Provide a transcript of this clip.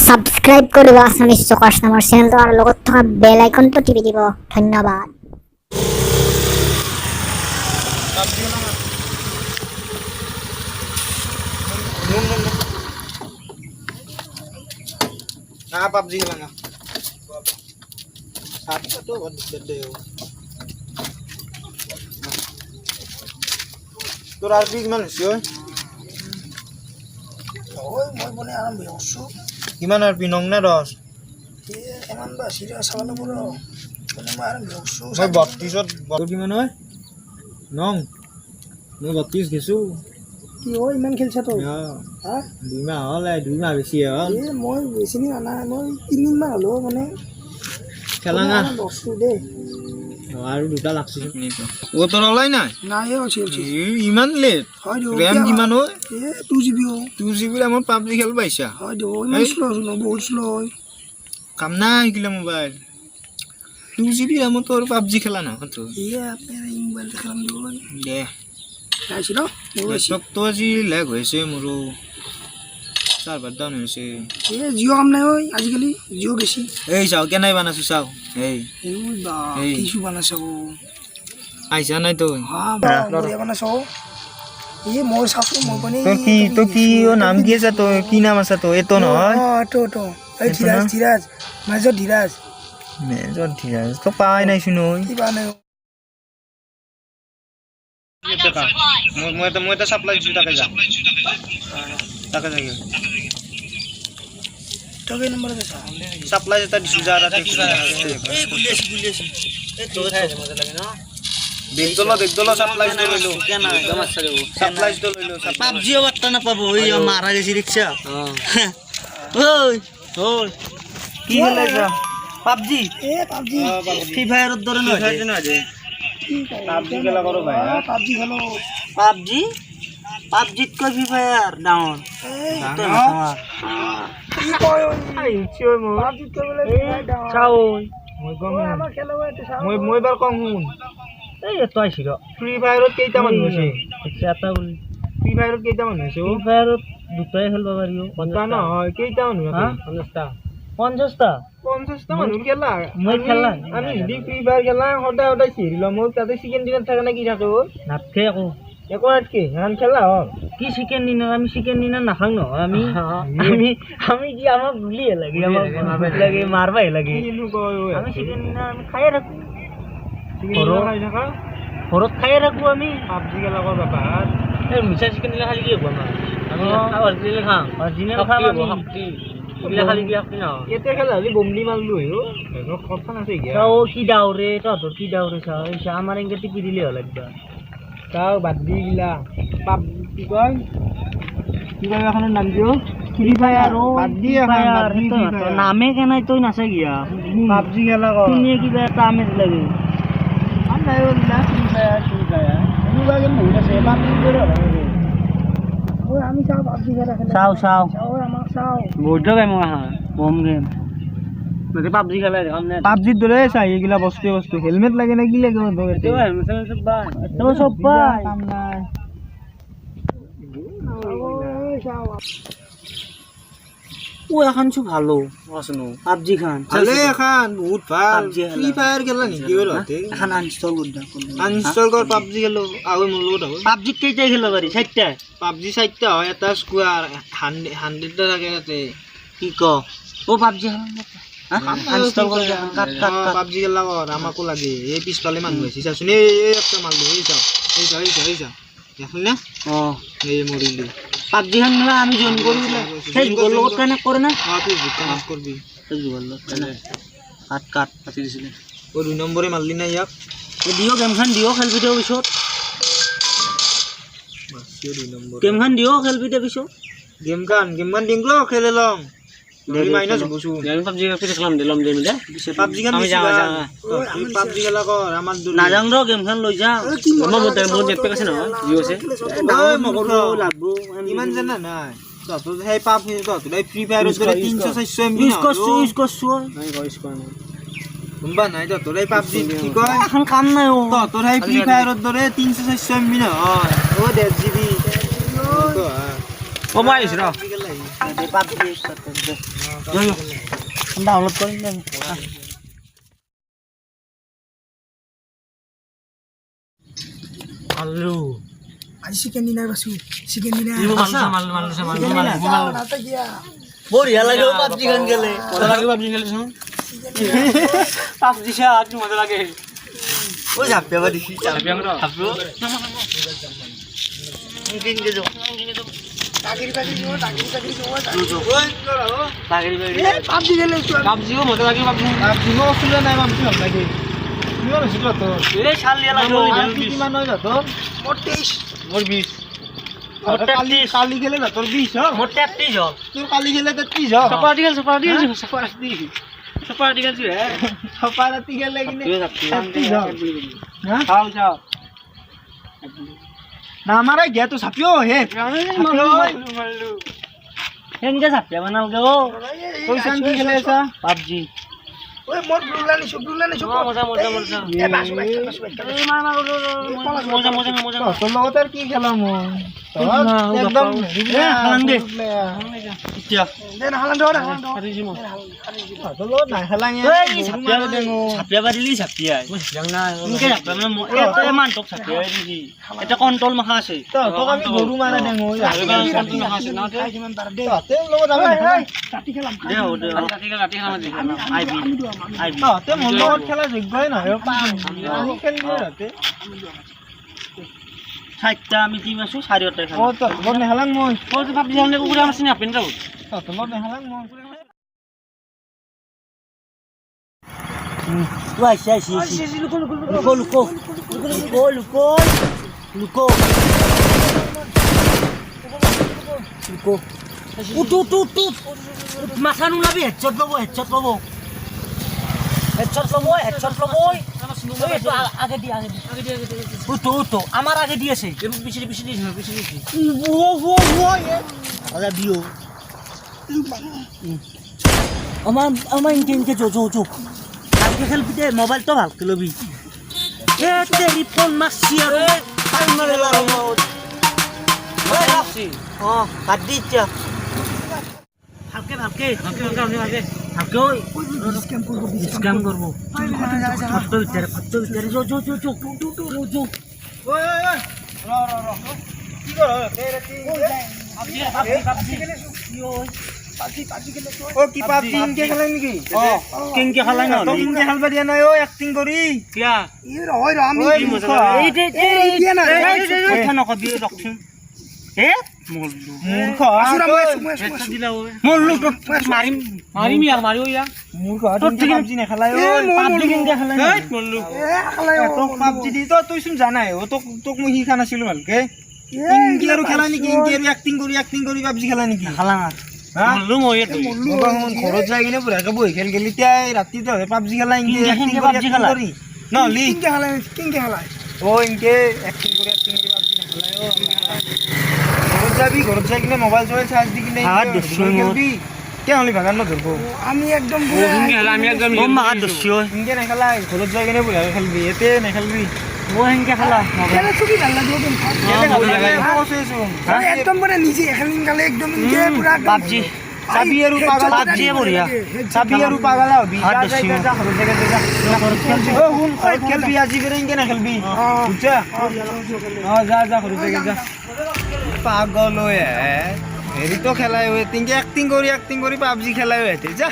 Subscribe কৰিব Assamese চকাৰ্ছ নামৰ চেনেলটো আৰু লগত থকা বেল আইকনটো টিপি দিব ধন্যবাদ। PUBG lang ah. Sabi ko to, ganda yun. তোর আর কি কিমান হৈছে ঐ? ওই মই বনে আরাম বেহসু কিমান আর পি নং না 10? এমান বা সিরিয়াস সাবানো বড় বনে মই আরাম বেহসু মই 32 তোর কিমান হয়? নং মই 32 গেছো। কি ওই ইমান খেলছা তো হ্যাঁ 2 মাহ হলে 2 মাহ বেছি হল। মই বেছি নি আনা মই 3 দিন মান হলো মানে খেলা না বসু দে আৰু দুটা লাগছে ও তোর অলাই নাই না এ আছে ইমান লেট হয় দো র্যাম কিমান হয়? 2GB 2GB র্যামত PUBG খেল পাইছা? হয় দো ইমান স্লো ন বহুত স্লো কাম নাই কিলা মোবাইল 2GB র্যামত তোর PUBG খেলা না তো আপনার এই মোবাইল খেলাম দো দে আইছিল সব তো আজি লেগ হয়েছে মোৰো সার্ভার ডাউন হয়েছে জিও কাম নাই ওই আজিকালি জিও বেশি এই চাও কেনাই বানাছো চাও এই ওই বা কিছু বানাছো আইসা নাই তো হ্যাঁ বড়িয়া বানাছো মই সাসু মই বনে তো কি ও নাম কি আছে তো কি নাম আছে তো এতো নহয় তো এই ধীরাজ মেজর ধীরাজ তো পাই নাই শুনো কি বানাই মই তো সাপ্লাই দিছো টাকা যা টাকা যাগে তোকে নম্বর দে সাপ্লাই যেটা দিছো যা রাতে এই গুলিয়েছি এই তো মজা লাগে না দেখদলো সাপ্লাই তো লইলো কেন জমাচ্ছা দেব সাপ্লাই তো লইলো পাবজিও বার্তা না পাবো ওই মারা গেছি রিকশা ওই ওই কি হলাইছা পাবজি পাবজি ফ্রি ফায়ারের ধরে না পাবজি খেলা করো ভাই পাবজি খেলো পাবজি পাবজিত কই ফ্রি ফায়ার ডাউন কি কয় ওই চিও মো পাবজিত কই বলে ডাউন চাও মই গম আমার খেলা হইতে চাও মই বার কম হুন এই এত আইছিল ফ্রি ফায়ারত কেইটা মানুহ আছে এটা বলি ফ্রি ফায়ারত কেইটা মানুহ আছে ফ্রি ফায়ারত দুটাই খেলবা পারিও পঞ্চাশ নহয় কেইটা মানুহ আছে 50টা 50টা মানুহ খেলা মই খেলা আমি যদি ফ্রি ফায়ার খেলা সদায় চিৰিল মোক তাতে চিকেন ডিনার থাকে না কি থাকে ও নাথকে আকৌ একো আটকে এখন খেলা হল কি চিকেন ডিনার আমি চিকেন ডিনার নাখাং ন আমি আমি কি আমাক গুলিয়ে লাগে আমাক লাগে মারবাই লাগে কিনো কয় ও আমি চিকেন ডিনার আমি খাইয়ে রাখো খাই থাকা ঘৰত খাইয়ে রাখো আমি পাবজি খেলা কর বাবা এই মিছা চিকেন ডিনার খালি কি হ'ব আমাৰ আমি অৰিজিনেল খাম অৰিজিনেল খাম আমি এগুলা খালি কি আপনি না এতে খেলা হলি বমদি মারলু হইও এর কথা আছে গিয়া ও কি দাওরে তোর কি দাওরে চা আমার এঙ্গে টিপি দিলে হল একবার তাও বাদ দি গিলা পাব কি কয় এখন নাম দিও ফ্রি ফায়ার ও বাদ দি নামে কেনাই তুই নাছে গিয়া পাবজি খেলা কর শুনিয়ে কিবা এটা আমেজ লাগে আর নাই ও না ফ্রি ফায়ার আমি বাগে বহুত আছে পাবজি করে ওই আমি চাও পাবজি খেলা চাও চাও আমার চাও বহুত গেম কম গেম মানে পাবজি খেলা দেখাম না পাবজির ধরে চাই এগুলা বস্তু হেলমেট লাগে না কি লাগে তো সব পাই কাম নাই ও এখন সব ভালো আসনো পাবজি খান ভালে এখন বহুত ভাল ফ্রি ফায়ার খেলা নেকি ওর হাতে এখন আনইনস্টল কর দা আনইনস্টল কর পাবজি খেলো আও মূলত হবে পাবজি কেইটা খেলা পারি 60টা পাবজি 60টা হয় এটা স্কোয়ার 100টা থাকে তাতে কি ক ও পাবজি আনইনস্টল কর কাট কাট পাবজি খেলা কর আমাকো লাগে এই পিছফালে মানুহ আছে চাচোন এই একটা মারলো এই যাও দেখুন না এই মরিলি পাবজি খান মেলা আমি জয়েন করি ফেসবুকের লগত কানেক্ট করে না ফেসবুক কানেক্ট করবি ফেসবুকের লগত কাট কাট পাতি দিছিলে ও 2 নম্বরে মারলি না ইয়াক দিও গেম খান দিও খেলবি দেও পিছত বাসিও 2 নম্বর গেম খান দিও খেলবি দে পিছত গেম খান দিংলো খেলে লং আমি মাইনাস বসু আমি পাবজি খেললাম দিলাম দে মিলে পাবজি খান আমি যাও পাবজি খেলা কর আমার না যাং র গেম খান লৈ যা আমার মতে বহুত নেট পেক আছে না জিও আছে ওই মগর লাগবো ইমান জানা নাই তো হেই পাপ হে তো তুই ফ্রি ফায়ার করে 300 400 এমবি ইউজ করছু নাই ভয়েস কর না বুম্বা নাই তো তোর এই পাবজি কি কয় এখন কাম নাই ও তোর এই ফ্রি ফায়ার ধরে 300 400 এমবি না ও 1.5 জিবি ও মাইস র পাবজি ডাউনলোড কৰিম দে আলু আজি চিকেন ডিনাৰ পাইছো চিকেন ডিনাৰ বঢ়িয়া লাগে পাবজি গান গেলে মজা লাগে পাবজি খেলে শুন পাবজি সা আজ মজা লাগে ও ঝাপিয়া বা দিছি ঝাপিয়া করো ঝাপিও কিং কে যো টাগিরি টাগিরি ও টাগিরি টাগিরি ও লাগেরি বেরি পাবজি খেলে পাবজিও মজা লাগে পাবজি পাবজি নো খুলে নাই পাবজি ভাল লাগে কিমান হৈছে তো এ শাল লিয়া লাগে কিমান হয় তোর মোট 23 মোর 20 কালি গেলে না তোর 20 হ মোর 33 হল তোর কালি গেলে তো 30 হ সপার্টিকেল সপার্টি হে সপারাতি গেলে কিনে তুই যাচ্ছি 30 হ হ্যাঁ খাও খাও না আমারে গে তো ছাপিও হে মারলু হেঙ্গে ঝাপিয়া বানাল গো কইছান কি খেলে আছা পাবজি ওই মোট ব্রুলানি সব মজা এ বাসু বাইক এই মার মজা তোর লগত আর কি খেলাম একদম হালান দে ইতিয়া দেন হালান ধরে তোর লগত না খেলাং এই ছাপিয়া বাদিলি ছাপিয়া না ইনকে ছাপিয়া মানে মান টক ছাপিয়া দিছি এটা কন্ট্রোল মাখা আছে তো তোক আমি গরু মারা দেং ওই কন্ট্রোল মাখা আছে না কিমান তার দে তোর লগত আমি কাটি খেলাম দে রাতি খেলা আইবি তে মন লগত খেলা যোগ্যই নহয় পাম আমি খেলিব রাতে সাতটা আমি টিম আছো চাৰিটা ও তো লগত নেহালাং মই মই ভাবি যাম কুকুৰা মাছ নি আপেন যাও তোর লগত নেহালাং মই আইছি লুকো উঠ মাথা নুলাবি হেডশট লব আগে দি উঠ আমার আগে দিয়েছে পিছিয়ে আগে দিও আমার ইনকে জো ভালকে খেলবি দে মোবাইল তো ভালকে লবি এ তেরি ফোন মারছি আরে টাইম মারে কাট দিচ্ছা ভালকে স্ক্যাম করবো ফটো ভিতরে জো ওই র কি কর ও কি পাবজি ইনকে খেলাই নেকি কিংকে খালাই না তো ইনকে খেলবা দিয়া নাই ও অ্যাক্টিং করি কিয়া ই রয় আমি ওই মজা এই দিয়া না কথা নকবি রকছুন এ মল্লু মূর্খ আসুরা মল্লু তো মারিম ইয়ার মারিও ইয়া মূর্খ পাবজি না খেলাই ও পাবজি কিংকে খালাই মল্লু তো পাবজি দি তো তুই শুন জানাই ও তোক মই শিখা নাছিলো ভালকে ইনকে আৰু খেলা নেকি ইনকে আৰু অ্যাক্টিং কৰি পাবজি খেলা নেকি খালা মল্লু মই ঘৰত যাই কিনে পুৰাকে বহি খেল গেলি তাই ৰাতি তো পাবজি খেলা ইনকে PUBG খেলা? নহলি কিংকে হালাই ও ইনকে অ্যাক্টিং কৰি পাবজি না খেলাই ও ঘৰত যাই কিনে মোবাইল চাৰ্জ দি কিনে হাত দুশ্মন খেলবি কে হলি ভাগান নধৰব আমি একদম মাহাত দস্যু ইনকে নেখেলাই ঘৰত যাই কিনে পুৰাকে খেলবি এতে নেখেলবি ও হেনকে খালা খেলা চুকি ভাল লাগে একদম মানে নিজে খেলিং গালে একদম ইনকে পুরা পাবজি চাবি আৰু পাগলা পাবজি বঢ়িয়া চাবি আৰু পাগলা হবি হাত যা দুশ্মন। যা ঘৰত যাই যা ও হুন ঘৰত খেলবি আজি করে ইনকে নেখেলবি বুঝছা যা ঘৰত যাই যা পাগল হয় হেৰি তো খেলাই হয় তিনকে অ্যাক্টিং কৰি পাবজি খেলাই হয় যা